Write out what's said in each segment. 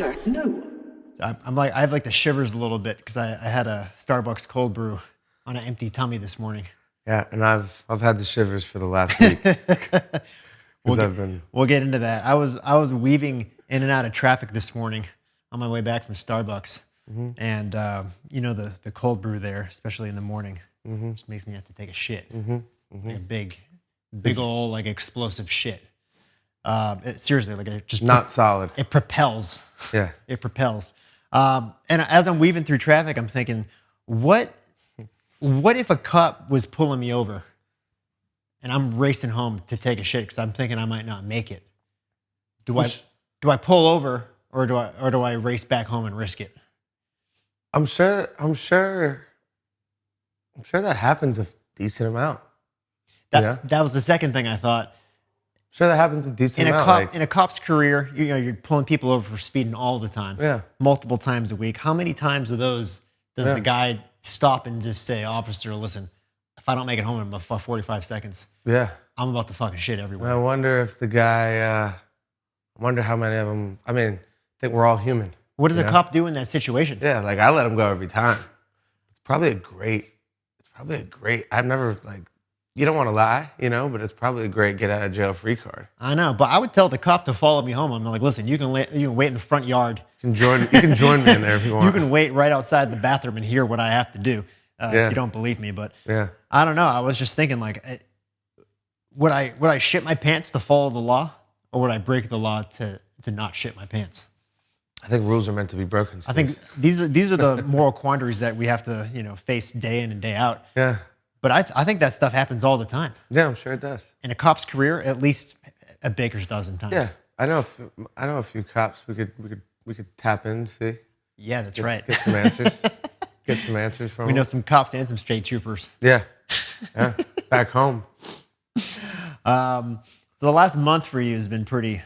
water? No. I have like the shivers a little bit because I had a Starbucks cold brew on an empty tummy this morning. Yeah, and I've had the shivers for the last week. We'll get into that. I was weaving in and out of traffic this morning on my way back from Starbucks, and the cold brew there, especially in the morning, just makes me have to take a shit, like a big old like explosive shit. Seriously, like it just not solid. It propels. Yeah, it propels. And as I'm weaving through traffic, I'm thinking, what if a cop was pulling me over and I'm racing home to take a shit because I'm thinking I might not make it? Do I pull over or do I race back home and risk it? I'm sure that happens a decent amount. That was the second thing I thought. Sure, that happens a decent amount. In a cop's career, you're pulling people over for speeding all the time. Yeah. Multiple times a week. How many times of those does the guy stop and just say, "Officer, listen, if I don't make it home in about 45 seconds, I'm about to fucking shit everywhere." And I wonder if the guy, I wonder how many of them, I mean, I think we're all human. What does a cop do in that situation? Yeah, like I let him go every time. It's probably a great, I've never you don't want to lie, but it's probably a great get out of jail free card. I know, but I would tell the cop to follow me home. I'm like, listen, you can wait in the front yard. You can join me in there if you want. You can wait right outside the bathroom and hear what I have to do. If you don't believe me, but I don't know. I was just thinking, would I shit my pants to follow the law, or would I break the law to not shit my pants? I think rules are meant to be broken. I think these are the moral quandaries that we have to face day in and day out. Yeah. But I think that stuff happens all the time. Yeah, I'm sure it does. In a cop's career, at least a baker's dozen times. Yeah, I know a few cops we could tap in, see. Yeah, that's right. Get some answers. Get some answers from We know them. some cops and some state troopers. Yeah. Back home. So the last month for you has been pretty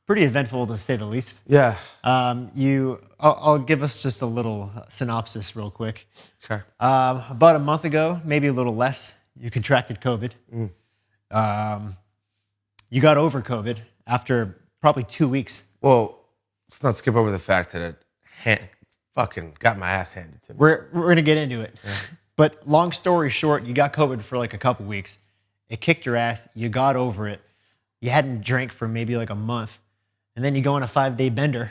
eventful, to say the least. Yeah. I'll give us just a little synopsis real quick. Okay. About a month ago, maybe a little less, you contracted COVID. You got over COVID after probably 2 weeks. Well, let's not skip over the fact that it fucking got my ass handed to me. We're gonna get into it. Yeah. But long story short, you got COVID for like a couple weeks. It kicked your ass. You got over it. You hadn't drank for maybe like a month. And then you go on a 5-day bender,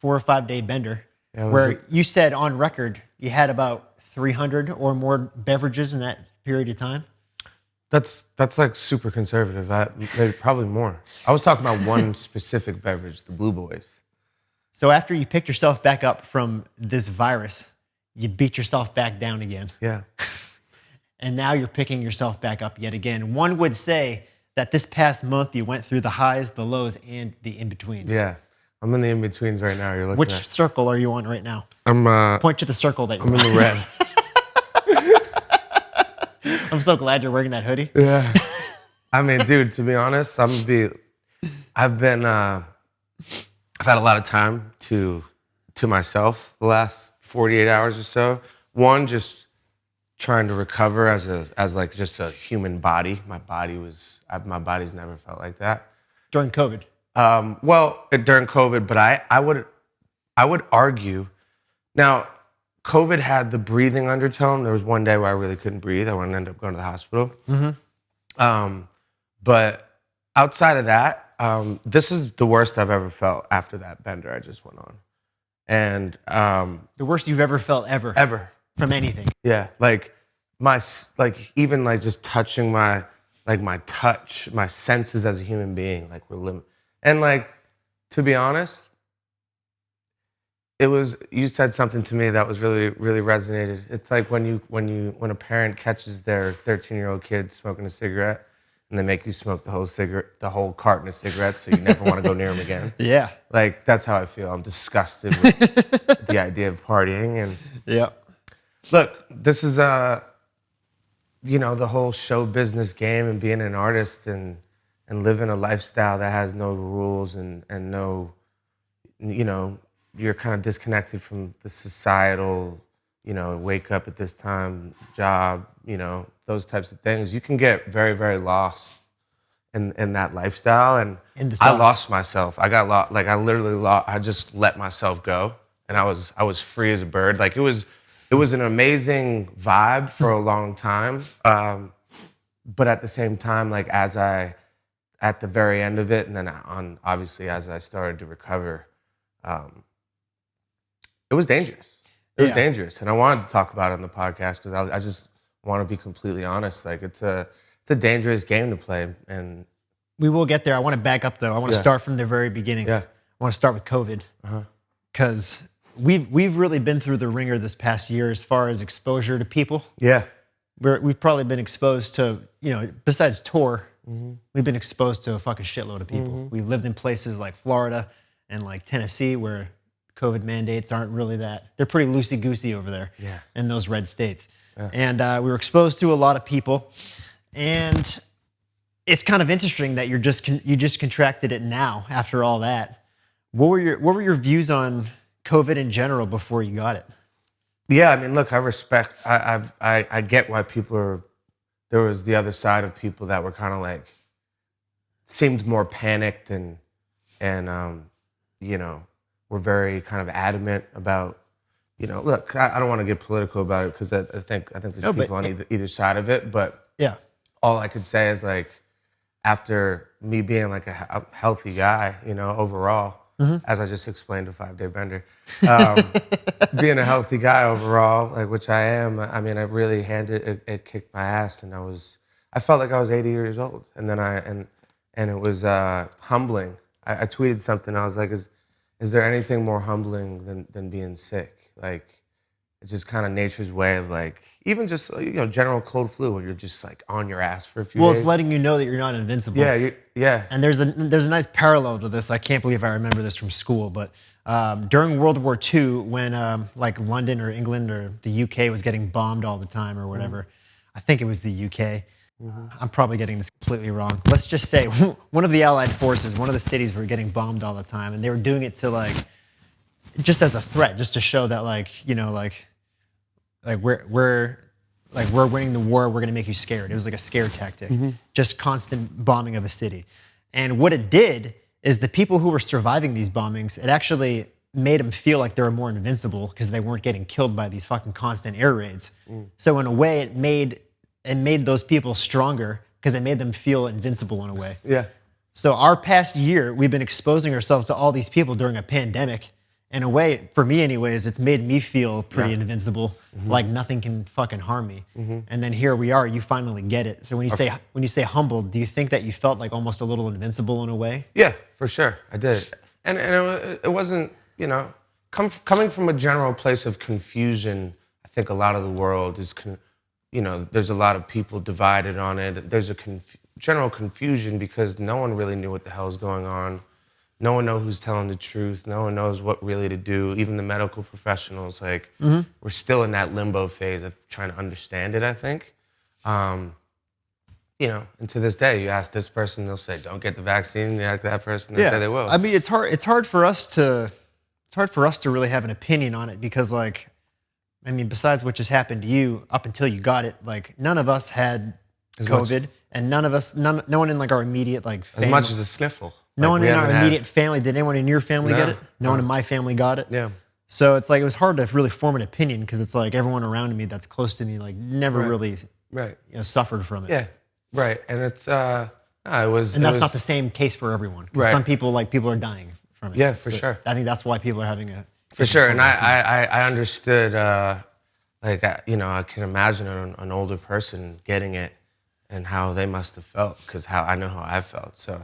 4 or 5 day bender, where you said on record you had about 300 or more beverages in that period of time. That's like super conservative. Maybe probably more. I was talking about one specific beverage, the Blue Boys. So after you picked yourself back up from this virus, you beat yourself back down again. Yeah. And now you're picking yourself back up yet again. One would say that this past month you went through the highs, the lows, and the in-betweens. Yeah. I'm in the in-betweens right now. You're looking Which circle are you on right now? I'm point to the circle that you're in the red. I'm so glad you're wearing that hoodie. Yeah. I mean, dude, to be honest, I've had a lot of time to myself the last 48 hours or so. One, just trying to recover as like just a human body. My body's never felt like that. During COVID? During COVID, but I would argue, now, COVID had the breathing undertone. There was one day where I really couldn't breathe. I ended up going to the hospital. But outside of that, this is the worst I've ever felt after that bender I just went on. And the worst you've ever felt ever from anything. Yeah, even just touching my touch, my senses as a human being, were limited. And to be honest, you said something to me that was really, really resonated. It's like when a parent catches their 13-year-old kid smoking a cigarette and they make you smoke the whole carton of cigarettes, so you never want to go near them again. Yeah. That's how I feel. I'm disgusted with the idea of partying. And yeah. Look, this is the whole show business game and being an artist and living a lifestyle that has no rules and no, you're kind of disconnected from the societal, wake up at this time, job, those types of things. You can get very, very lost in that lifestyle, and In the I sauce. lost myself. I got lost. Like I literally lost. I just let myself go, and I was free as a bird. Like it was an amazing vibe for a long time. But at the same time, like at the very end of it, and then obviously as I started to recover, it was dangerous. It was dangerous, and I wanted to talk about it on the podcast because I just want to be completely honest. Like it's a dangerous game to play, and We will get there. I want to back up though. I want to Yeah. start from the very beginning. Yeah. I want to start with COVID because we've really been through the ringer this past year as far as exposure to people. yeah, We've probably been exposed to, besides tour, we've been exposed to a fucking shitload of people. We've lived in places like Florida and like Tennessee where COVID mandates aren't really they're pretty loosey-goosey over there in those red states. And we were exposed to a lot of people. And it's kind of interesting that you just contracted it now after all that. What were your views on COVID in general before you got it? yeah. I mean, look, I respect. I get why people are. There was the other side of people that were kind of like seemed more panicked and were very kind of adamant about. Look, I don't want to get political about it because I think there's people on either side of it, but Yeah. all I could say is like after me being like a healthy guy, overall, as I just explained to 5 Day Bender, being a healthy guy overall, like which I am. I mean, I really it kicked my ass, and I felt like I was 80 years old, and then and it was humbling. I tweeted something. I was like, is there anything more humbling than being sick? Like, it's just kind of nature's way of like, even just general cold flu where you're just like on your ass for a few days. Well, it's letting you know that you're not invincible. Yeah. And there's a nice parallel to this. I can't believe I remember this from school, but during World War II, when like London or England or the UK was getting bombed all the time or whatever, I think it was the UK. I'm probably getting this completely wrong. Let's just say one of the Allied forces, one of the cities were getting bombed all the time, and they were doing it to like just as a threat, just to show that like we're winning the war, we're gonna make you scared. It was like a scare tactic, just constant bombing of a city. And what it did is the people who were surviving these bombings, it actually made them feel like they were more invincible because they weren't getting killed by these fucking constant air raids. So in a way, it made those people stronger because it made them feel invincible in a way. Yeah. So our past year, we've been exposing ourselves to all these people during a pandemic. In a way, for me anyways, it's made me feel pretty invincible, like nothing can fucking harm me. And then here we are, you finally get it. So when you say humbled, do you think that you felt like almost a little invincible in a way? Yeah, for sure, I did. And it wasn't, coming from a general place of confusion. I think a lot of the world is, there's a lot of people divided on it. There's a general confusion because no one really knew what the hell is going on. No one knows who's telling the truth. No one knows what really to do. Even the medical professionals, like, we're still in that limbo phase of trying to understand it, I think. And to this day, you ask this person, they'll say, don't get the vaccine. You ask that person, they'll say they will. I mean, it's hard for us to really have an opinion on it because, like, I mean, besides what just happened to you up until you got it, like, none of us had COVID, and no one in like our immediate like family, as much as a sniffle. No one in our immediate family. Did anyone in your family get it? No one in my family got it. Yeah. So it's like it was hard to really form an opinion because it's like everyone around me that's close to me like never really suffered from it. Yeah. Right. And it's it was. And that's not the same case for everyone. Right. Some people people are dying from it. Yeah, for sure. I think that's why people are having a. For sure, and I understood. I can imagine an older person getting it and how they must have felt because I know how I felt. So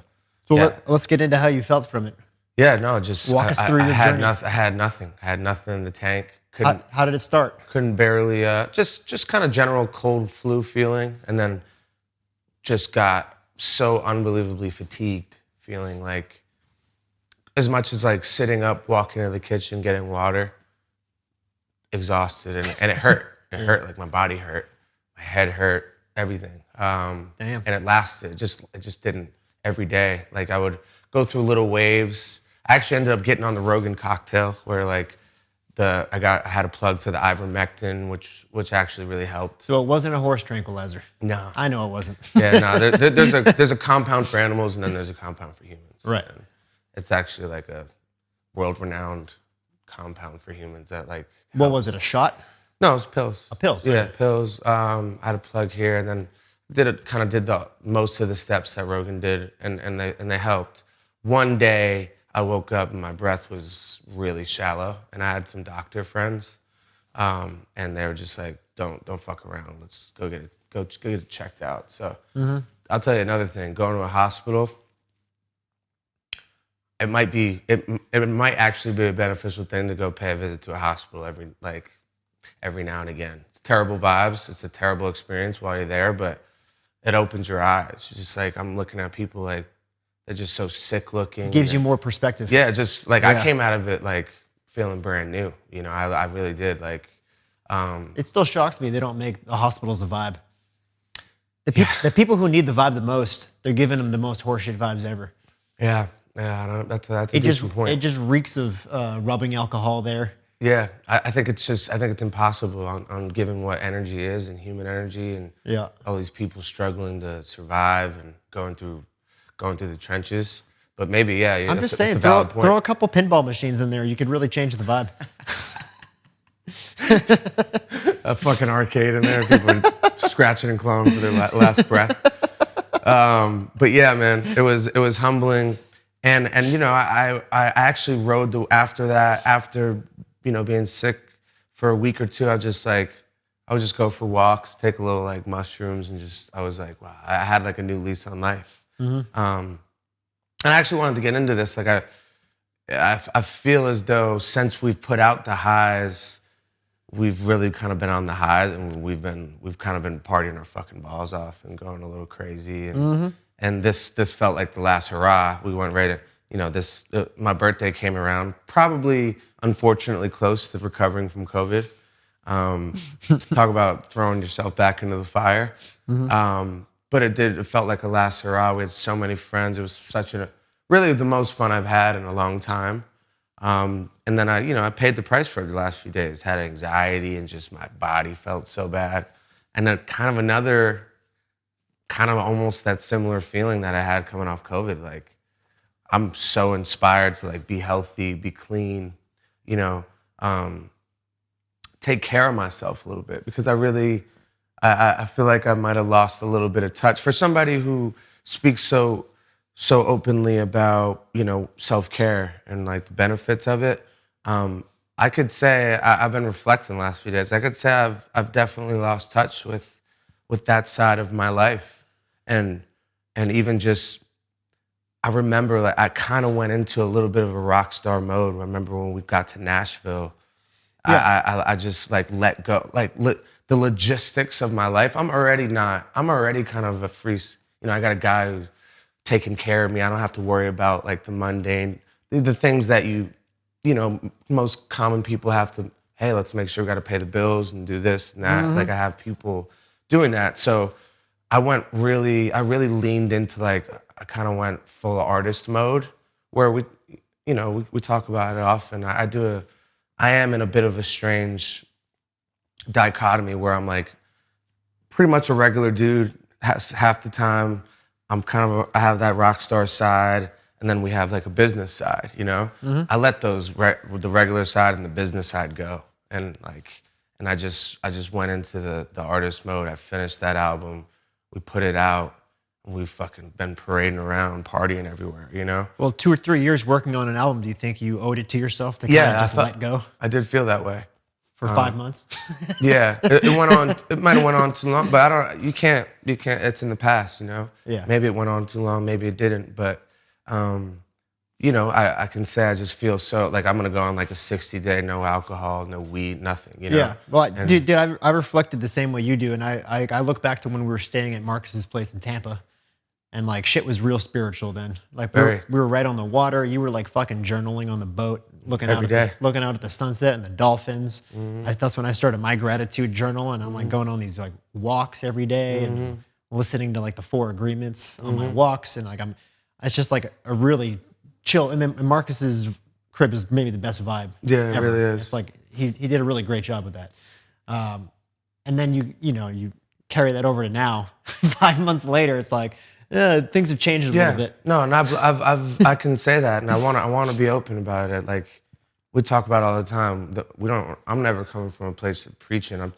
let's get into how you felt from it. Yeah, no, just walk us through your journey. I had nothing. I had nothing in the tank. How did it start? Couldn't barely. Just kind of general cold flu feeling, and then just got so unbelievably fatigued, feeling like as much as like sitting up, walking to the kitchen, getting water, exhausted, and it hurt. It hurt, like my body hurt, my head hurt, everything. Damn. And it lasted. It just didn't every day. Like I would go through little waves. I actually ended up getting on the Rogan cocktail where like I had a plug to the ivermectin, which actually really helped. So it wasn't a horse tranquilizer. No. I know it wasn't. Yeah, no. There's a compound for animals, and then there's a compound for humans. Right. And it's actually like a world-renowned compound for humans that like. What was it? A shot? No, it was pills. Pills. Yeah, Okay. pills. I had a plug here, and then did the most of the steps that Rogan did, and they helped. One day I woke up and my breath was really shallow, and I had some doctor friends, and they were just like, "Don't fuck around. Let's go get it checked out." So I'll tell you another thing. Going to a hospital, it might actually be a beneficial thing to go pay a visit to a hospital every now and again. It's terrible vibes. It's a terrible experience while you're there, but it opens your eyes. You're just like, I'm looking at people like they're just so sick looking. Gives you more perspective. Yeah, just like I came out of it like feeling brand new. You know, I really did. Like, it still shocks me they don't make the hospitals a vibe. The people who need the vibe the most, they're giving them the most horseshit vibes ever. Yeah, I don't. That's a decent point. It just reeks of rubbing alcohol there. Yeah, I think it's impossible on given what energy is and human energy and all these people struggling to survive and going through the trenches. But maybe, I'm just saying, throw a couple pinball machines in there. You could really change the vibe. A fucking arcade in there, people scratching and clawing for their last breath. But yeah, man, it was humbling, and you know, I actually rode after you know, being sick for a week or two. I would just go for walks, take a little like mushrooms, and I was like, wow, I had like a new lease on life. And I actually wanted to get into this. Like I feel as though since we've put out the highs, we've really kind of been on the highs, and we've kind of been partying our fucking balls off and going a little crazy. And this felt like the last hurrah. We weren't ready to, you know, my birthday came around, probably unfortunately close to recovering from COVID. Talk about throwing yourself back into the fire. But it felt like a last hurrah. We had so many friends. It was really the most fun I've had in a long time. And then I paid the price for it the last few days. Had anxiety and just my body felt so bad. And then kind of almost that similar feeling that I had coming off COVID. Like, I'm so inspired to like be healthy, be clean, you know, take care of myself a little bit, because I feel like I might have lost a little bit of touch. For somebody who speaks so openly about, you know, self-care and like the benefits of it, I could say I've been reflecting the last few days. I could say I've definitely lost touch with that side of my life, and even just I remember like I kind of went into a little bit of a rock star mode. I remember when we got to Nashville, I just like let go, like the logistics of my life. I'm already kind of a free, you know, I got a guy who's taking care of me. I don't have to worry about like the mundane, the things that you know, most common people have to, hey, let's make sure we got to pay the bills and do this and that. Like I have people doing that. So I really leaned into like, I kind of went full artist mode, where we talk about it often. I am in a bit of a strange dichotomy where I'm like pretty much a regular dude half the time. I have that rock star side, and then we have like a business side, you know? I let the regular side and the business side go. And I just went into the artist mode. I finished that album. We put it out, and we've fucking been parading around, partying everywhere, you know? Well, 2 or 3 years working on an album, do you think you owed it to yourself to kind of just let go? I did feel that way. For 5 months? Yeah, it went on. It might have went on too long, but you can't. It's in the past, you know. Yeah. Maybe it went on too long. Maybe it didn't. But, you know, I can say I just feel so like I'm gonna go on like a 60-day no alcohol, no weed, nothing. You know. Yeah. Well, dude, I reflected the same way you do, and I look back to when we were staying at Marcus's place in Tampa, and like shit was real spiritual then. Like we were right on the water. You were like fucking journaling on the boat, looking out at the sunset and the dolphins. That's when I started my gratitude journal, and I'm like going on these like walks every day and listening to like the 4 agreements on my walks, and like it's just like a really chill. And then Marcus's crib is maybe the best vibe. Yeah, it ever. really is. It's like he did a really great job with that. And then you carry that over to now. 5 months later, it's like things have changed a little bit. No, and I can say that, and I want to be open about it. Like we talk about all the time. I'm never coming from a place of preaching. I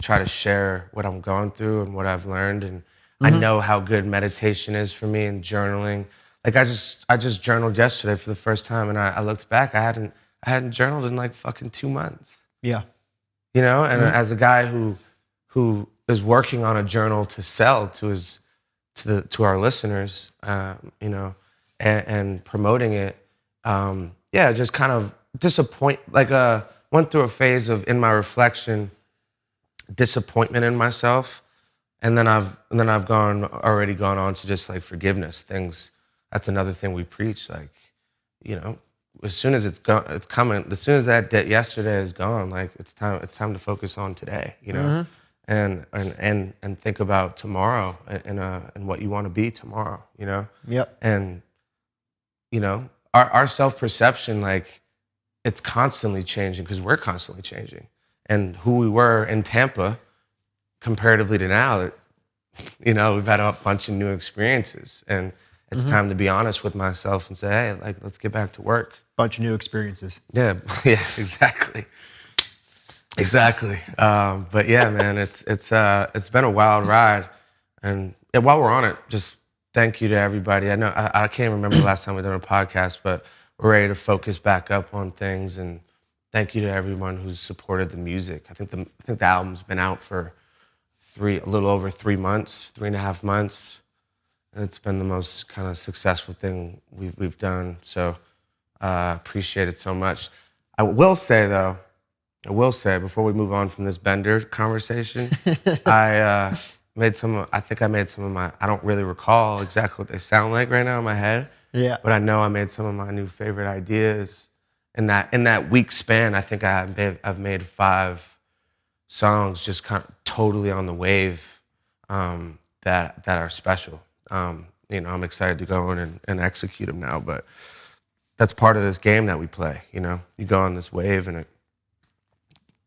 try to share what I'm going through and what I've learned, and I know how good meditation is for me and journaling. Like I just journaled yesterday for the first time, and I looked back. I hadn't journaled in like fucking 2 months. Yeah. You know, and as a guy who is working on a journal to sell to our listeners, you know, and promoting it, just kind of went through a phase of, in my reflection, disappointment in myself, and then I've already gone on to just like forgiveness things. That's another thing we preach, like, you know, as soon as it's coming, as soon as that yesterday is gone, like it's time to focus on today, you know, and think about tomorrow and what you want to be tomorrow, you know. Yep. And you know, our self-perception, like, it's constantly changing because we're constantly changing, and who we were in Tampa comparatively to now, you know, we've had a bunch of new experiences, and it's time to be honest with myself and say, hey, like, let's get back to work. Bunch of new experiences. Yeah, exactly. But yeah, man, it's been a wild ride, and while we're on it, just thank you to everybody. I know I can't remember the last time we did a podcast, but we're ready to focus back up on things, and thank you to everyone who's supported the music. I think the album's been out for a little over 3 months, 3.5 months. And it's been the most kind of successful thing we've done. So appreciate it so much. I will say before we move on from this Bender conversation, I made some of my, I don't really recall exactly what they sound like right now in my head. Yeah. But I know I made some of my new favorite ideas. In that week span, I think I've made 5 songs just kind of totally on the wave that are special. You know, I'm excited to go in and execute them now, but that's part of this game that we play. You know, you go on this wave, and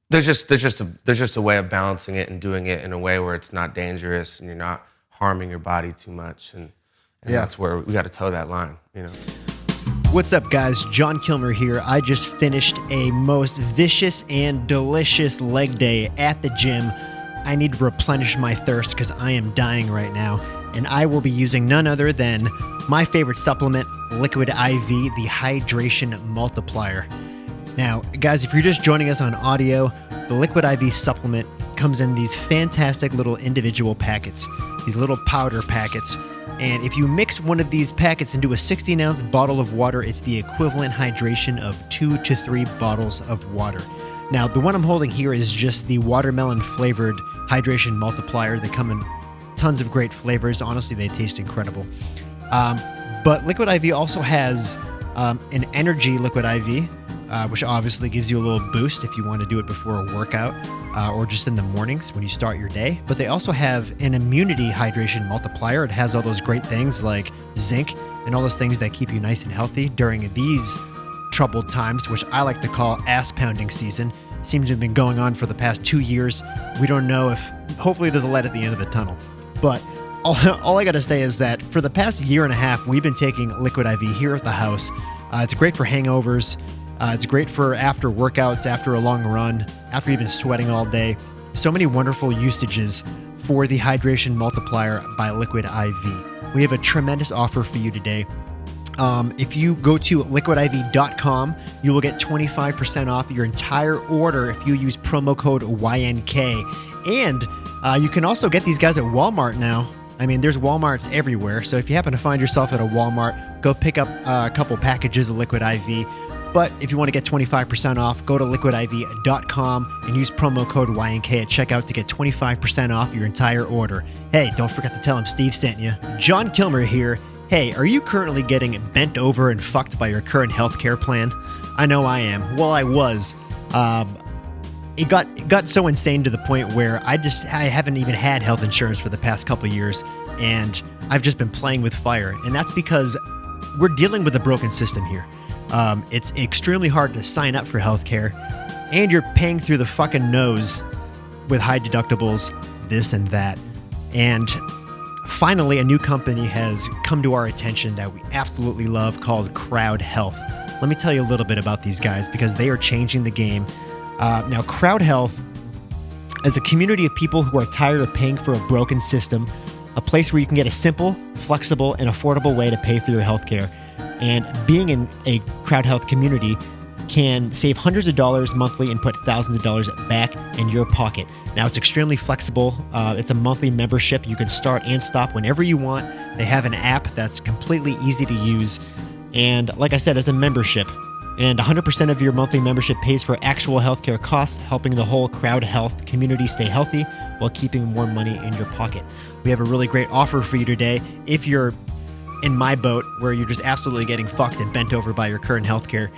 there's just a way of balancing it and doing it in a way where it's not dangerous and you're not harming your body too much, and that's where we got to toe that line. You know. What's up, guys? John Kilmer here. I just finished a most vicious and delicious leg day at the gym. I need to replenish my thirst because I am dying right now. And I will be using none other than my favorite supplement, Liquid IV, the Hydration Multiplier. Now, guys, if you're just joining us on audio, the Liquid IV supplement comes in these fantastic little individual packets, these little powder packets. And if you mix one of these packets into a 16-ounce bottle of water, it's the equivalent hydration of 2 to 3 bottles of water. Now, the one I'm holding here is just the watermelon-flavored Hydration Multiplier. They come in tons of great flavors. Honestly, they taste incredible. But Liquid IV also has an energy Liquid IV, which obviously gives you a little boost if you want to do it before a workout or just in the mornings when you start your day. But they also have an immunity hydration multiplier. It has all those great things like zinc and all those things that keep you nice and healthy during these troubled times, which I like to call ass-pounding season. Seems to have been going on for the past 2 years. We don't know if, hopefully there's a light at the end of the tunnel. But all I got to say is that for the past 1.5 years, we've been taking Liquid IV here at the house. It's great for hangovers. It's great for after workouts, after a long run, after you've been sweating all day. So many wonderful usages for the Hydration Multiplier by Liquid IV. We have a tremendous offer for you today. If you go to liquidiv.com, you will get 25% off your entire order if you use promo code YNK. And you can also get these guys at Walmart now. I mean, there's Walmarts everywhere. So if you happen to find yourself at a Walmart, go pick up a couple packages of Liquid IV. But if you want to get 25% off, go to liquidiv.com and use promo code YNK at checkout to get 25% off your entire order. Hey, don't forget to tell them Steve sent you. John Kilmer here. Hey, are you currently getting bent over and fucked by your current healthcare plan? I know I am. Well, I was. It got so insane to the point where I haven't even had health insurance for the past couple years, and I've just been playing with fire. And that's because we're dealing with a broken system here. It's extremely hard to sign up for healthcare, and you're paying through the fucking nose with high deductibles, this and that. And finally, a new company has come to our attention that we absolutely love called Crowd Health. Let me tell you a little bit about these guys because they are changing the game. Now, Crowd Health is a community of people who are tired of paying for a broken system, a place where you can get a simple, flexible, and affordable way to pay for your healthcare. And being in a Crowd Health community can save hundreds of dollars monthly and put thousands of dollars back in your pocket. Now, it's extremely flexible. It's a monthly membership. You can start and stop whenever you want. They have an app that's completely easy to use. And like I said, it's a membership. And 100% of your monthly membership pays for actual healthcare costs, helping the whole Crowd Health community stay healthy while keeping more money in your pocket. We have a really great offer for you today. If you're in my boat, where you're just absolutely getting fucked and bent over by your current healthcare,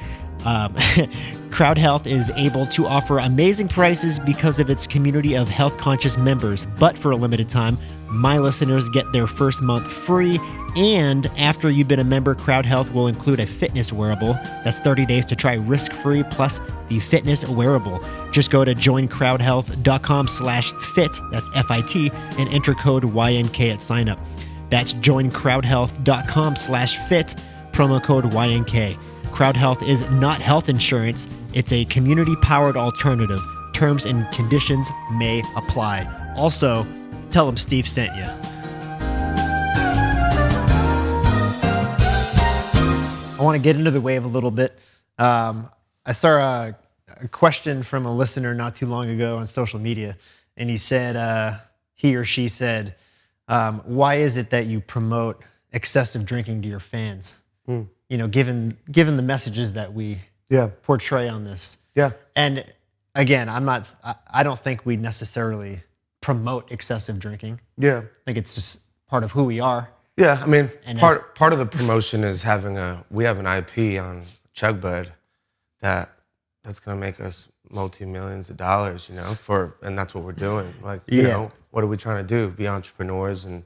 Crowd Health is able to offer amazing prices because of its community of health-conscious members. But for a limited time, my listeners get their first month free. And after you've been a member, Crowd Health will include a fitness wearable. That's 30 days to try risk-free plus the fitness wearable. Just go to joincrowdhealth.com/fit, that's F-I-T, and enter code YNK at sign up. That's joincrowdhealth.com/fit, promo code YNK. Crowd Health is not health insurance. It's a community-powered alternative. Terms and conditions may apply. Also, tell them Steve sent you. I want to get into the wave a little bit. I saw a question from a listener not too long ago on social media, and he said, he or she said, why is it that you promote excessive drinking to your fans? You know, given the messages that we portray on this. Yeah. And again, I don't think we necessarily promote excessive drinking. Yeah. I think it's just part of who we are. Yeah, I mean, part of the promotion is we have an IP on Chug Bud that's gonna make us multi-millions of dollars, you know, and that's what we're doing. Like, you know, what are we trying to do? Be entrepreneurs, and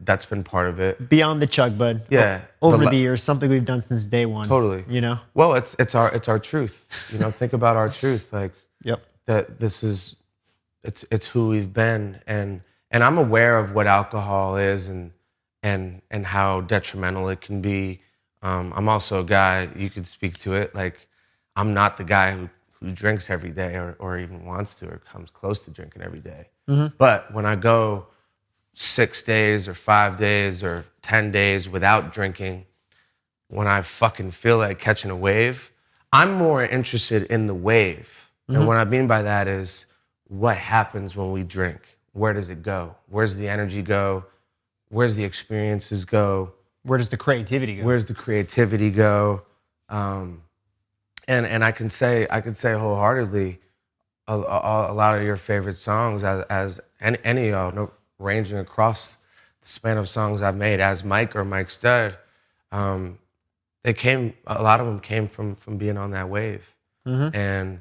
that's been part of it. Beyond the Chug Bud. Yeah. Over the years, something we've done since day one. Totally. You know? Well, it's our truth. You know, think about our truth. Like, that this is it's who we've been, and I'm aware of what alcohol is and how detrimental it can be. I'm also a guy, you could speak to it, like, I'm not the guy who drinks every day or even wants to or comes close to drinking every day. Mm-hmm. But when I go 6 days or 5 days or 10 days without drinking, when I fucking feel like catching a wave, I'm more interested in the wave. Mm-hmm. And what I mean by that is, what happens when we drink? Where does it go? Where's the energy go? Where's the experiences go? Where does the creativity go? Where's the creativity go? And I can say wholeheartedly, a lot of your favorite songs, as any of y'all, ranging across the span of songs I've made as Mike or Mike Stud, a lot of them came from being on that wave. Mm-hmm. And,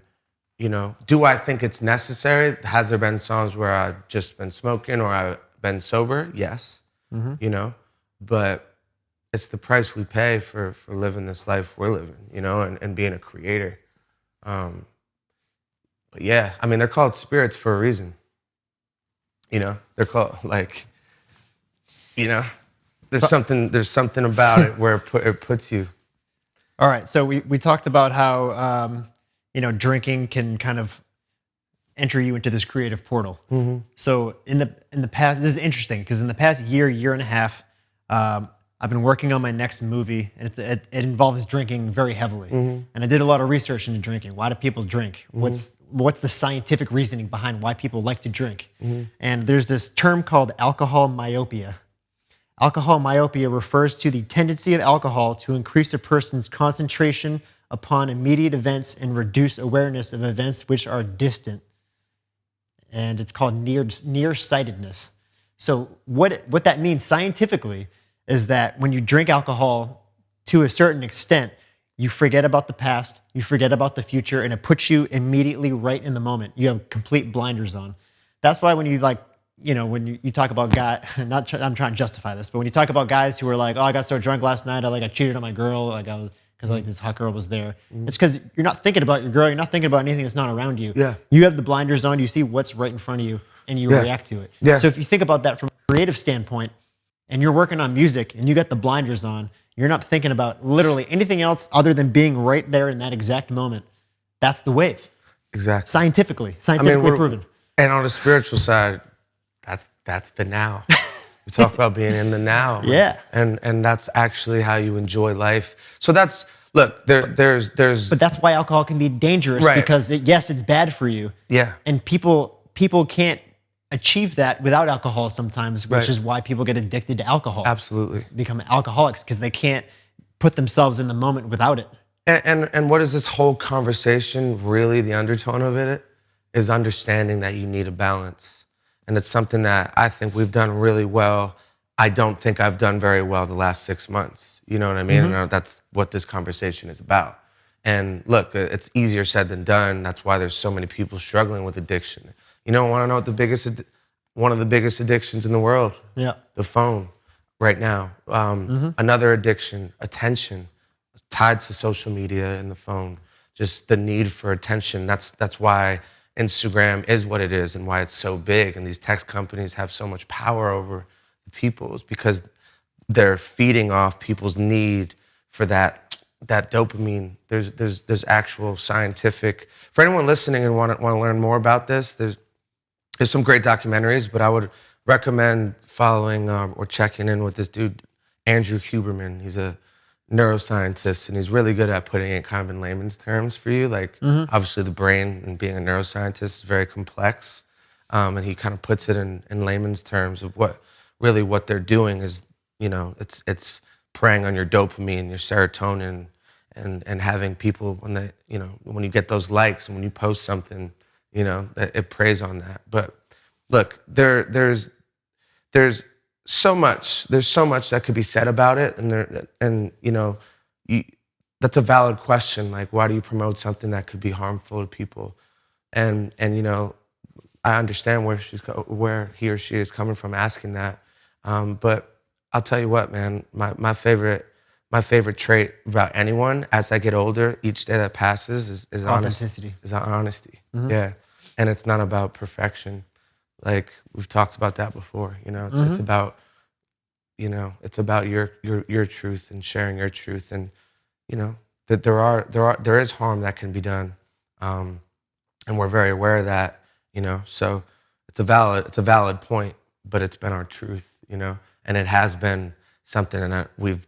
you know, do I think it's necessary? Has there been songs where I've just been smoking or I've been sober? Yes. Mm-hmm. You know, but it's the price we pay for living this life we're living, you know, and being a creator. But yeah, I mean, they're called spirits for a reason. You know, they're called, like, you know, there's something about it where it puts you. All right, so we talked about how you know, drinking can kind of enter you into this creative portal. Mm-hmm. So in the past, this is interesting because in the past year and a half, I've been working on my next movie, and it involves drinking very heavily. Mm-hmm. And I did a lot of research into drinking. Why do people drink? Mm-hmm. What's the scientific reasoning behind why people like to drink? Mm-hmm. And there's this term called alcohol myopia. Alcohol myopia refers to the tendency of alcohol to increase a person's concentration upon immediate events and reduce awareness of events which are distant. And it's called nearsightedness. So what that means scientifically is that when you drink alcohol to a certain extent, you forget about the past, you forget about the future, and it puts you immediately right in the moment. You have complete blinders on. That's why when you, like, you know, when you talk about guys, I'm trying to justify this, but when you talk about guys who are like, oh, I got so drunk last night, I cheated on my girl, because like this hot girl was there. It's because you're not thinking about your girl. You're not thinking about anything that's not around you. Yeah. You have the blinders on. You see what's right in front of you, and you react to it. Yeah. So if you think about that from a creative standpoint, and you're working on music, and you got the blinders on, you're not thinking about literally anything else other than being right there in that exact moment. That's the wave. Exactly. Scientifically proven. And on the spiritual side, that's the now. We talk about being in the now. Yeah. And that's actually how you enjoy life. So that's, look, there's. But that's why alcohol can be dangerous, Right. because yes, it's bad for you. Yeah. And people can't achieve that without alcohol sometimes, which is why people get addicted to alcohol. Absolutely. Become alcoholics because they can't put themselves in the moment without it. And what is this whole conversation really, the undertone of it, is understanding that you need a balance. And it's something that I think we've done really well. I don't think I've done very well the last 6 months. You know what I mean? And that's what this conversation is about. And look, it's easier said than done. That's why there's so many people struggling with addiction. You know, want to know what one of the biggest addictions in the world? Yeah. The phone right now. Another addiction, attention, tied to social media and the phone. Just the need for attention. That's why Instagram is what it is and why it's so big. And these tech companies have so much power over the people, is because they're feeding off people's need for that dopamine. There's actual scientific. For anyone listening and want to learn more about this, there's some great documentaries, but I would recommend following or checking in with this dude, Andrew Huberman. He's a neuroscientist, and he's really good at putting it kind of in layman's terms for you. Like, obviously the brain and being a neuroscientist is very complex, and he kind of puts it in layman's terms of what they're doing is, you know, it's preying on your dopamine, your serotonin, and having people when they, you know, when you get those likes and when you post something, you know, it preys on that. But look, there's so much that could be said about it, and you know, that's a valid question. Like, why do you promote something that could be harmful to people? And you know, I understand where he or she is coming from asking that. But I'll tell you what, man, my favorite trait about anyone as I get older, each day that passes is Authenticity. Honesty. Yeah, and it's not about perfection. Like, we've talked about that before. You know, it's about, you know, it's about your truth and sharing your truth, and you know that there is harm that can be done, and we're very aware of that. You know, so it's a valid point, but it's been our truth. You know, and it has been something that we've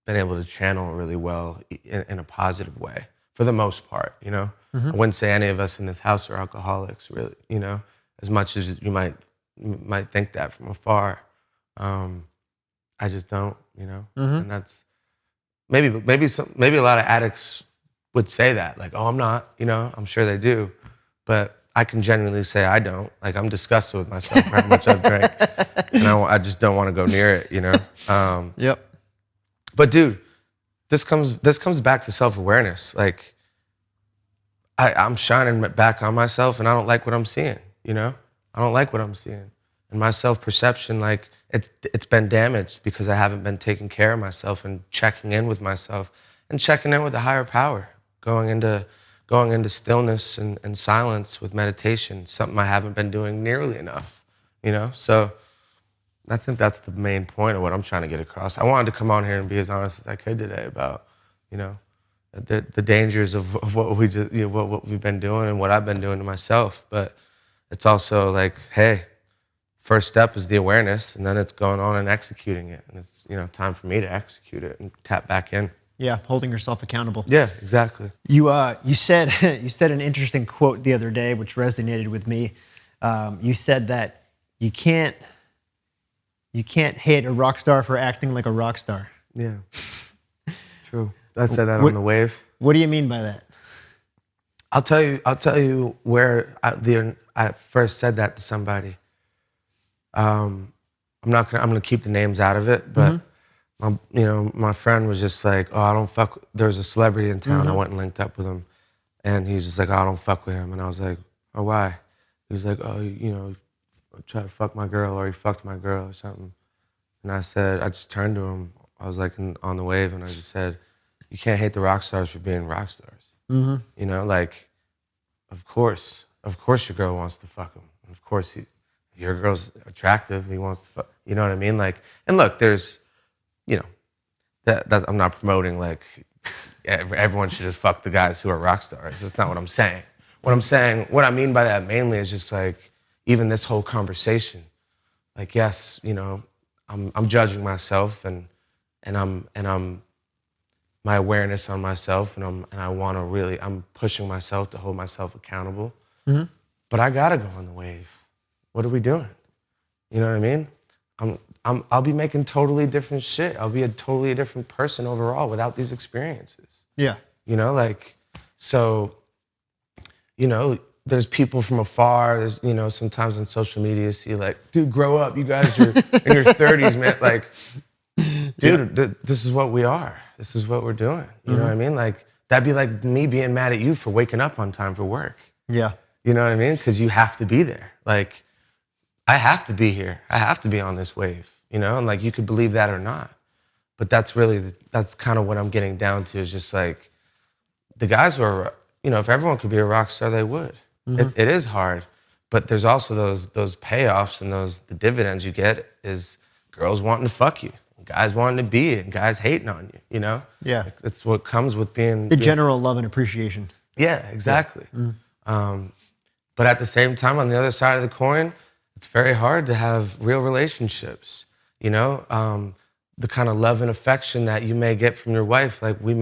been able to channel really well in a positive way for the most part. You know, I wouldn't say any of us in this house are alcoholics, really. You know, as much as you might think that from afar. I just don't, you know, and that's maybe a lot of addicts would say that, like, oh, I'm not, you know, I'm sure they do, but I can genuinely say I don't. Like, I'm disgusted with myself for how much I've drank, and I just don't want to go near it, you know. Yep. But dude, this comes back to self-awareness. Like, I'm shining back on myself, and I don't like what I'm seeing, you know. I don't like what I'm seeing, and my self-perception, like, it's been damaged because I haven't been taking care of myself and checking in with myself and checking in with a higher power, going into stillness and silence with meditation, something I haven't been doing nearly enough, you know? So I think that's the main point of what I'm trying to get across. I wanted to come on here and be as honest as I could today about, you know, the dangers of what we just, you know, what we've been doing and what I've been doing to myself. But it's also like, hey, first step is the awareness, and then it's going on and executing it. And it's, you know, time for me to execute it and tap back in. Yeah, holding yourself accountable. Yeah, exactly. You said an interesting quote the other day, which resonated with me. You said that you can't hate a rock star for acting like a rock star. Yeah, true. I said that on the wave. What do you mean by that? I'll tell you where I first said that to somebody. I'm gonna keep the names out of it, but my friend was just like, oh, I don't fuck. There was a celebrity in town. I went and linked up with him, and he was just like, oh, I don't fuck with him. And I was like, oh, why? He was like, oh, you know, try to fuck my girl, or he fucked my girl or something. And I just turned to him. I was like on the wave, and I just said, you can't hate the rock stars for being rock stars. Mm-hmm. You know, like, of course your girl wants to fuck him. Of course, if your girl's attractive, he wants to fuck. You know what I mean? Like, and look, there's, you know, that I'm not promoting like everyone should just fuck the guys who are rock stars. That's not what I'm saying. What I mean by that mainly is just like, even this whole conversation, like, yes, you know, I'm judging myself and I'm my awareness on myself and I'm pushing myself to hold myself accountable. Mm-hmm. But I gotta go on the wave. What are we doing? You know what I mean? I'll be making totally different shit. I'll be a totally different person overall without these experiences. Yeah. You know, like, so, you know, there's people from afar. There's, you know, sometimes on social media, you see like, dude, grow up. You guys are in your 30s, man. Like, dude, this is what we are. This is what we're doing. You know what I mean? Like, that'd be like me being mad at you for waking up on time for work. Yeah. You know what I mean? Because you have to be there. Like, I have to be here. I have to be on this wave, you know? And like, you could believe that or not. But that's really, that's kind of what I'm getting down to, is just like, the guys who are, you know, if everyone could be a rock star, they would. It is hard. But there's also those payoffs and the dividends you get is girls wanting to fuck you, guys wanting to be it, and guys hating on you, you know? Yeah. It's what comes with being... The general love and appreciation. Yeah, exactly. Yeah. But at the same time, on the other side of the coin, it's very hard to have real relationships, you know? The kind of love and affection that you may get from your wife, like we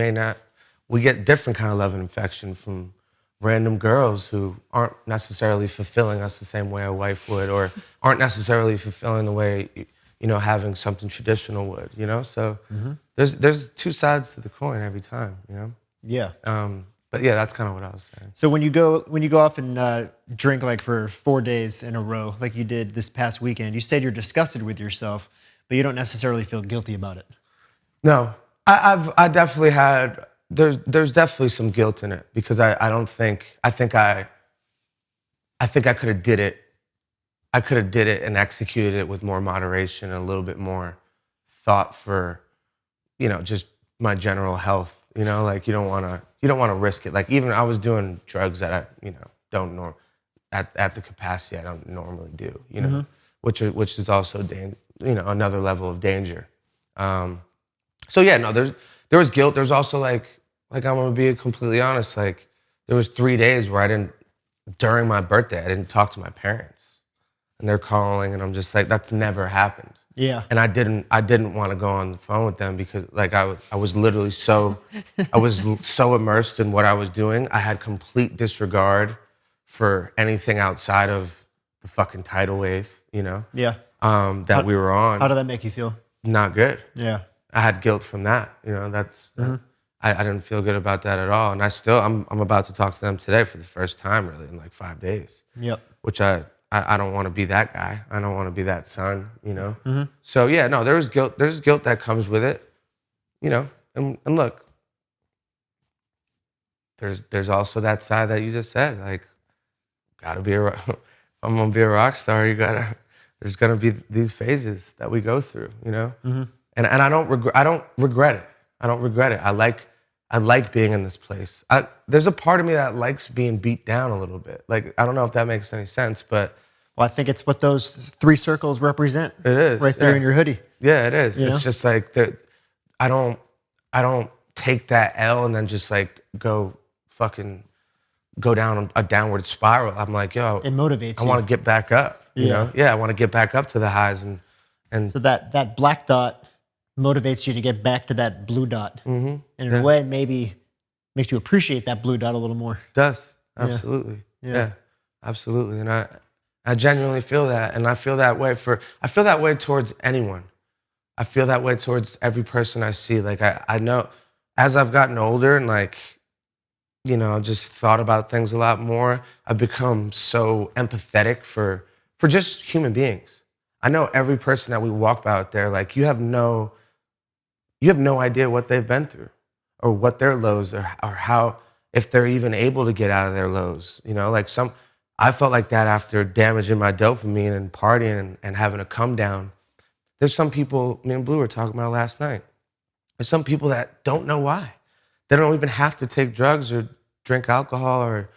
get different kind of love and affection from random girls who aren't necessarily fulfilling us the same way a wife would, or aren't necessarily fulfilling the way, you know, having something traditional would, you know? So there's two sides to the coin every time, you know? Yeah. But yeah, that's kind of what I was saying. So when you go off and drink like for 4 days in a row, like you did this past weekend, you said you're disgusted with yourself, but you don't necessarily feel guilty about it. No, I definitely had. There's definitely some guilt in it, because I think I could have did it. I could have did it and executed it with more moderation and a little bit more thought for, you know, just my general health. You know, like you don't want to risk it. Like, even I was doing drugs that I, you know, don't at the capacity I don't normally do. You know, which is also you know, another level of danger. So yeah, no, there was guilt. There's also like I'm gonna be completely honest. Like, there was 3 days where during my birthday, I didn't talk to my parents, and they're calling, and I'm just like, that's never happened. Yeah. And I didn't want to go on the phone with them, because like I was literally so immersed in what I was doing. I had complete disregard for anything outside of the fucking tidal wave, you know? Yeah. We were on. How did that make you feel? Not good. Yeah. I had guilt from that, you know. I didn't feel good about that at all. And I'm about to talk to them today for the first time really in like 5 days. Yep. Which I don't want to be that guy. I don't want to be that son, you know? So yeah, no, there's guilt that comes with it, you know? And look, there's also that side that you just said, like, gotta be if I'm gonna be a rock star, there's gonna be these phases that we go through, you know? And I don't regret it. I don't regret it. I like being in this place. There's a part of me that likes being beat down a little bit. Like, I don't know if that makes any sense, but... Well, I think it's what those 3 circles represent. It is. Right there in your hoodie. Yeah, it is. You know? It's just like, I don't take that L and then just like go down a downward spiral. I'm like, yo... It motivates you. I want to get back up, you know? Yeah, I want to get back up to the highs. And so that black dot motivates you to get back to that blue dot. And in a way, maybe makes you appreciate that blue dot a little more. Does. Absolutely. Yeah. Absolutely. And I genuinely feel that. And I feel that way towards anyone. I feel that way towards every person I see. Like, I know as I've gotten older and like, you know, just thought about things a lot more, I've become so empathetic for just human beings. I know every person that we walk by out there, like, you have no idea what they've been through or what their lows are, or how, if they're even able to get out of their lows. You know, like I felt like that after damaging my dopamine and partying and having a come down. There's some people, me and Blue were talking about last night. There's some people that don't know why. they don't even have to take drugs or drink alcohol or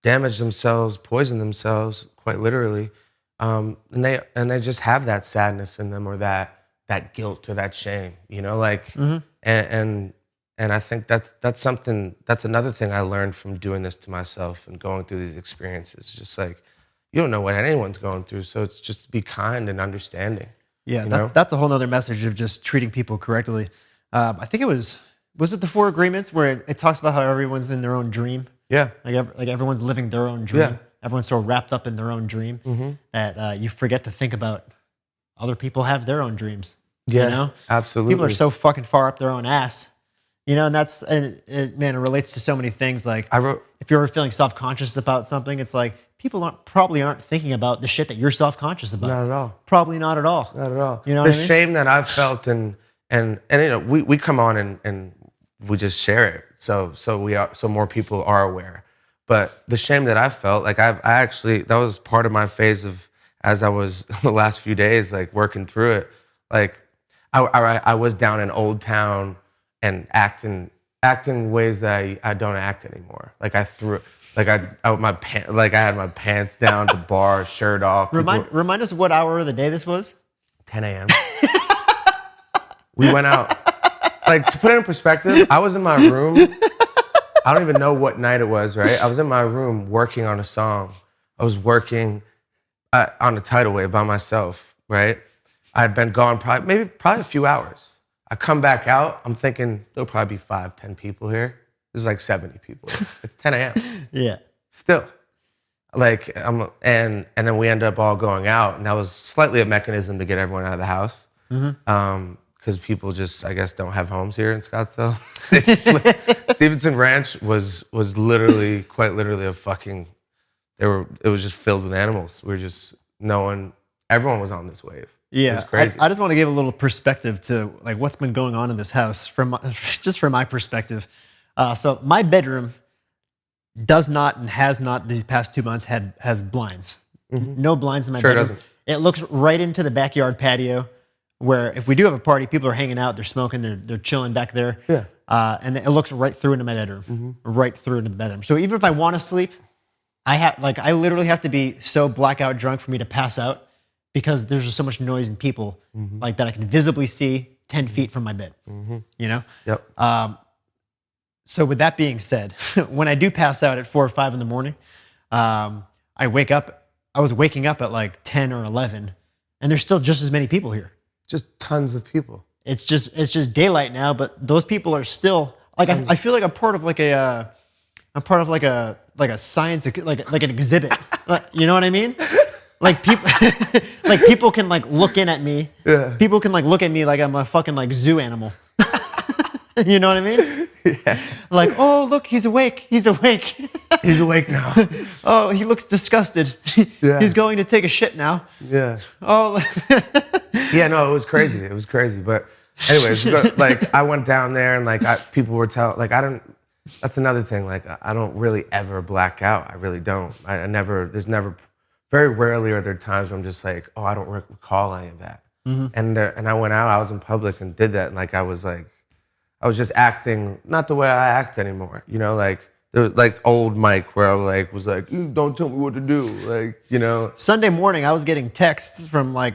damage themselves, poison themselves, quite literally. And they just have that sadness in them, or that guilt or that shame, you know, like, and I think that's something, that's another thing I learned from doing this to myself and going through these experiences. Just like, you don't know what anyone's going through, so it's just be kind and understanding. Yeah, you know? that's a whole nother message of just treating people correctly. I think it was it the 4 Agreements where it talks about how everyone's in their own dream? Yeah. Like everyone's living their own dream. Yeah. Everyone's so wrapped up in their own dream that you forget to think about other people have their own dreams. Yeah, you know? absolutely. People are so fucking far up their own ass. You know, and man, it relates to so many things. Like, if you're feeling self-conscious about something, it's like people probably aren't thinking about the shit that you're self-conscious about. Not at all. Probably not at all. Not at all. You know the what I mean? shame that I've felt, and you know, we come on and we just share it, so more people are aware. But the shame that I felt, like I actually, that was part of my phase of, as I was the last few days, like working through it. Like I was down in Old Town and acting ways that I don't act anymore. Like I threw, like I had my pants down at the bar, shirt off. Remind us what hour of the day this was? 10 a.m. We went out. Like, to put it in perspective, I was in my room. I don't even know what night it was, right? I was in my room working on a song. I was working on a tidal wave by myself, right? I had been gone probably a few hours. I come back out, I'm thinking there'll probably be 5-10 people here. There's like 70 people here. It's 10 a.m. Yeah. Still. Like, and then we end up all going out, and that was slightly a mechanism to get everyone out of the house. Because people just, I guess, don't have homes here in Scottsdale. Stevenson Ranch was literally, quite literally a fucking, it was just filled with animals. We were just everyone was on this wave. Yeah, it was crazy. I just want to give a little perspective to like what's been going on in this house from my perspective. So my bedroom does not and has not these past 2 months has blinds. No blinds in my bedroom. Doesn't. It looks right into the backyard patio, where if we do have a party, people are hanging out, they're smoking, they're chilling back there. Yeah. And it looks right through into my bedroom, right through into the bedroom. So even if I want to sleep, I literally have to be so blackout drunk for me to pass out, because there's just so much noise and people like that I can visibly see 10 feet from my bed. You know? Yep. So with that being said, when I do pass out at 4 or 5 in the morning, I wake up. I was waking up at like 10 or 11, and there's still just as many people here. Just tons of people. It's just daylight now, but those people are still like, I feel like I'm part of like a science, like an exhibit. You know what I mean? Like people, like people can like look in at me. Yeah. People can like look at me like I'm a fucking like zoo animal. You know what I mean? Yeah. Like, oh, look, he's awake. He's awake. He's awake now. Oh, he looks disgusted. Yeah. He's going to take a shit now. Yeah. Oh. Yeah, no, it was crazy. It was crazy. But anyways, like I went down there and like people were telling, like that's another thing. Like I don't really ever black out. I really don't. Very rarely are there times where I'm just like, oh, I don't recall any of that. And I went out, I was in public and did that. And like, I was just acting, not the way I act anymore. You know, like, there was like old Mike where I was like, don't tell me what to do. Like, you know. Sunday morning, I was getting texts from like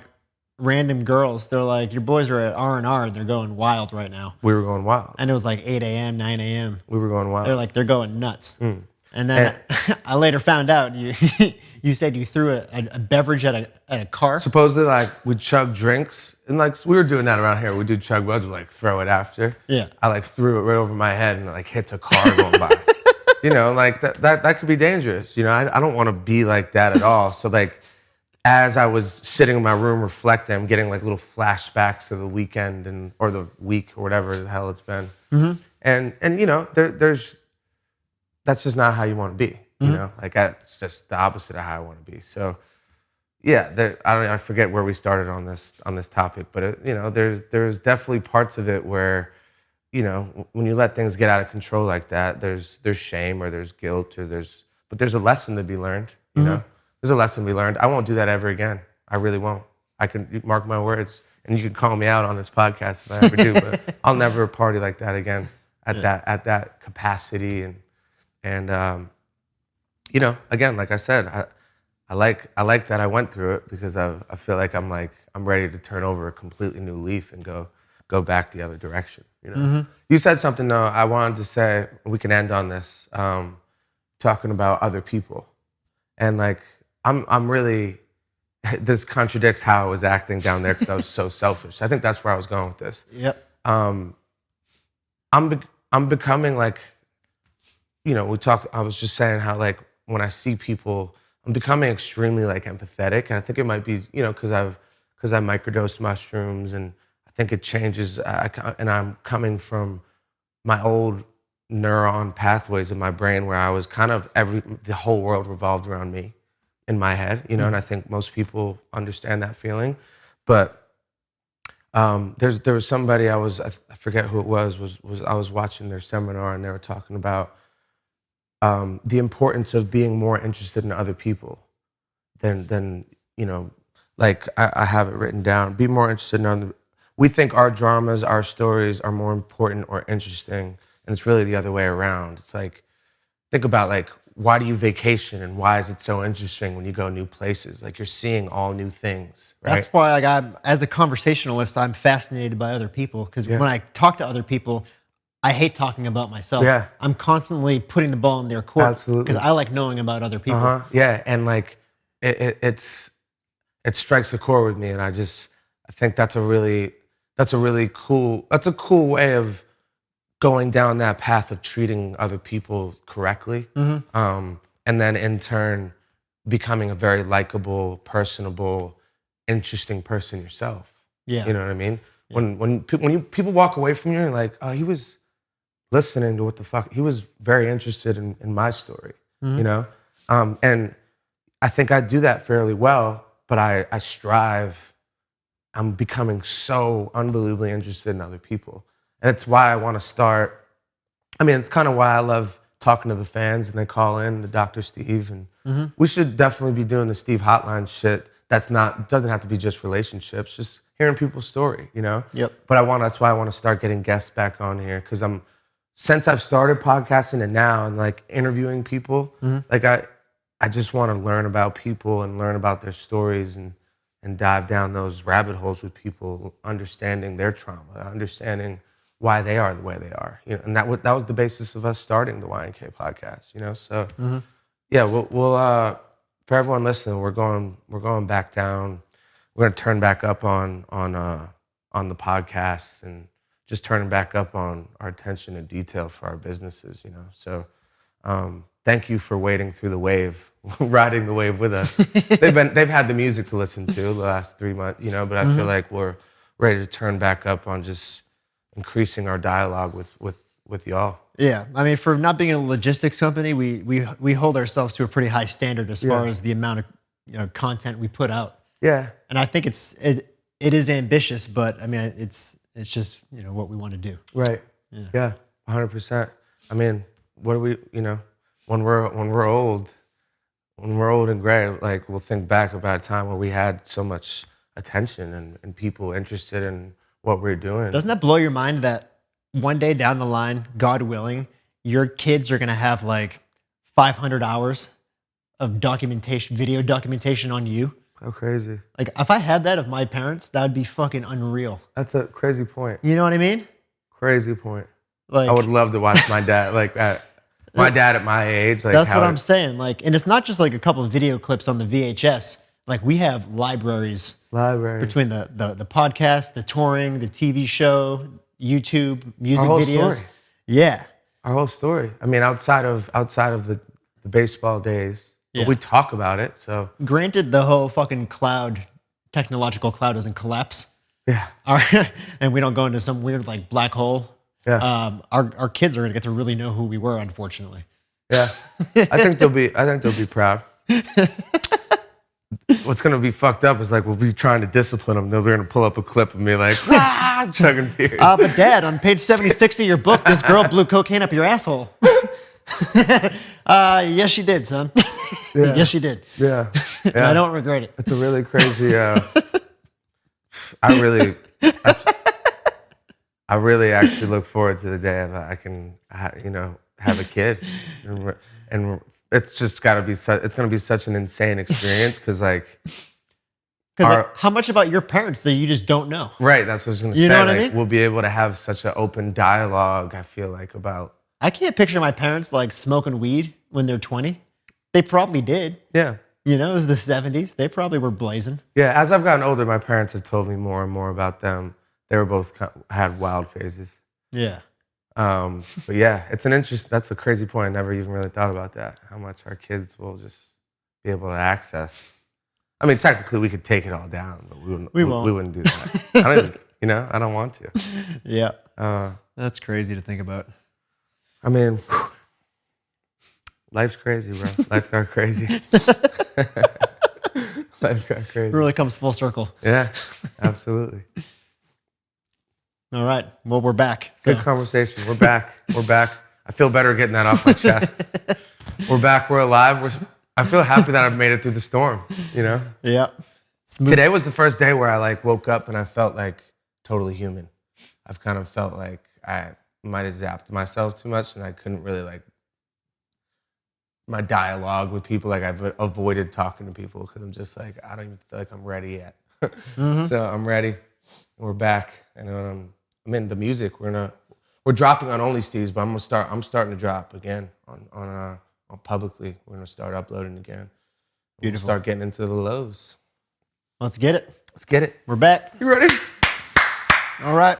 random girls. They're like, your boys are at R&R. They're going wild right now. We were going wild. And it was like 8 a.m., 9 a.m. We were going wild. They're going nuts. And then I later found out you said you threw a beverage at a car. Supposedly, like, we'd chug drinks. And like, we were doing that around here. We do chug buds, we like throw it after. Yeah. I like threw it right over my head and like hits a car going by. You know, like that could be dangerous. You know, I don't want to be like that at all. So like, as I was sitting in my room reflecting, I'm getting like little flashbacks of the weekend or the week or whatever the hell it's been. And you know, that's just not how you want to be. You know, like it's just the opposite of how I want to be. So yeah, I forget where we started on this topic, but you know, there's definitely parts of it where, you know, when you let things get out of control like that, there's shame or there's guilt but there's a lesson to be learned. You know, there's a lesson to be learned. I won't do that ever again. I really won't. I can mark my words, and you can call me out on this podcast if I ever do, but I'll never party like that again. at that capacity. And you know, again, like I said, I like that I went through it, because I feel like I'm ready to turn over a completely new leaf and go back the other direction. You know, you said something though. I wanted to say, we can end on this, talking about other people, and like I'm really, this contradicts how I was acting down there because I was so selfish. I think that's where I was going with this. Yep. I'm becoming like, you know, I was just saying how like when I see people, I'm becoming extremely like empathetic, and I think it might be, you know, because I microdosed mushrooms, and I think it changes. And I'm coming from my old neuron pathways in my brain where I was kind of the whole world revolved around me in my head, you know. And I think most people understand that feeling, but there was somebody I forget who it was I was watching their seminar, and they were talking about the importance of being more interested in other people than you know, like I have it written down. Be more interested in other. We think our dramas, our stories are more important or interesting, and it's really the other way around. It's like, think about like, why do you vacation, and why is it so interesting when you go new places? Like, you're seeing all new things, right? That's why, like, as a conversationalist, I'm fascinated by other people, because when I talk to other people, I hate talking about myself. Yeah. I'm constantly putting the ball in their court. Absolutely. Because I like knowing about other people. Yeah, and like it strikes a chord with me, and I think that's a cool way of going down that path of treating other people correctly, and then in turn becoming a very likable, personable, interesting person yourself. Yeah. You know what I mean? Yeah. When people walk away from you and like, oh, he was listening to what the fuck, he was very interested in my story, you know? And I think I do that fairly well, but I strive. I'm becoming so unbelievably interested in other people. And it's why I want to start. I mean, it's kind of why I love talking to the fans, and they call in to Dr. Steve. And we should definitely be doing the Steve Hotline shit. Doesn't have to be just relationships, just hearing people's story, you know? Yep. But that's why I want to start getting guests back on here, because since I've started podcasting and now, and like interviewing people, like I just want to learn about people and learn about their stories, and dive down those rabbit holes with people, understanding their trauma, understanding why they are the way they are, you know. And that was the basis of us starting the YNK podcast, you know. So yeah, we'll for everyone listening, we're going back down. We're gonna turn back up on the podcast, and just turning back up on our attention and detail for our businesses, you know. So thank you for wading through the wave, riding the wave with us. They've had the music to listen to the last 3 months, you know, but I feel like we're ready to turn back up on just increasing our dialogue with y'all. Yeah, I mean, for not being a logistics company, we hold ourselves to a pretty high standard as far as the amount of content we put out. Yeah, and I think it is ambitious, but I mean, it's just, you know, what we want to do. Right. Yeah. 100%. I mean, what do we, you know, when we're old and gray, like, we'll think back about a time where we had so much attention and people interested in what we're doing. Doesn't that blow your mind that one day down the line, God willing, your kids are going to have like 500 hours of video documentation on you? How crazy. Like, if I had that of my parents, that would be fucking unreal. That's a crazy point. You know what I mean? Crazy point. Like, I would love to watch my dad, like my dad at my age. Like, that's what I'm saying. Like, and it's not just like a couple of video clips on the VHS. Like, we have libraries between the podcast, the touring, the TV show, YouTube, music videos. Story. Yeah. Our whole story. I mean, outside of the baseball days, but we talk about it. So granted, the whole fucking technological cloud doesn't collapse. Yeah. And we don't go into some weird like black hole. Yeah. Our kids are gonna get to really know who we were, unfortunately. Yeah. I think they'll be proud. What's gonna be fucked up is like, we'll be trying to discipline them. They're gonna pull up a clip of me like, chugging beer. But Dad, on page 76 of your book, this girl blew cocaine up your asshole. Yes, she did, son. Yeah. Yes, she did. Yeah. And I don't regret it. It's a really crazy. I really actually look forward to the day of I can, have a kid, and it's just got to be. It's going to be such an insane experience because like. Because like, how much about your parents that you just don't know? Right, that's what I was gonna say. You know what like, I mean? We'll be able to have such an open dialogue. I feel like about. I can't picture my parents like smoking weed when they're 20. They probably did. Yeah. You know, it was the 70s. They probably were blazing. Yeah. As I've gotten older, my parents have told me more and more about them. They were both had wild phases. Yeah. But yeah, it's an interest. That's a crazy point. I never even really thought about that. How much our kids will just be able to access. I mean, technically, we could take it all down, but we wouldn't do that. I don't even, I don't want to. Yeah. That's crazy to think about. I mean, life's crazy, bro. Life got crazy. Life got crazy. It really comes full circle. Yeah, absolutely. All right. Well, we're back. So. Good conversation. We're back. We're back. I feel better getting that off my chest. We're back. We're alive. I feel happy that I've made it through the storm, Yeah. Smooth. Today was the first day where I like woke up and I felt like totally human. I've kind of felt like I might have zapped myself too much and I couldn't really like my dialogue with people. Like I've avoided talking to people because I'm just like, I don't even feel like I'm ready yet. So I'm ready. We're back. And I'm in the music. We're dropping on Only Steve's, but I'm starting to drop again on publicly. We're gonna start uploading again. We're gonna start getting into the lows. Let's get it. Let's get it. We're back. You ready? All right.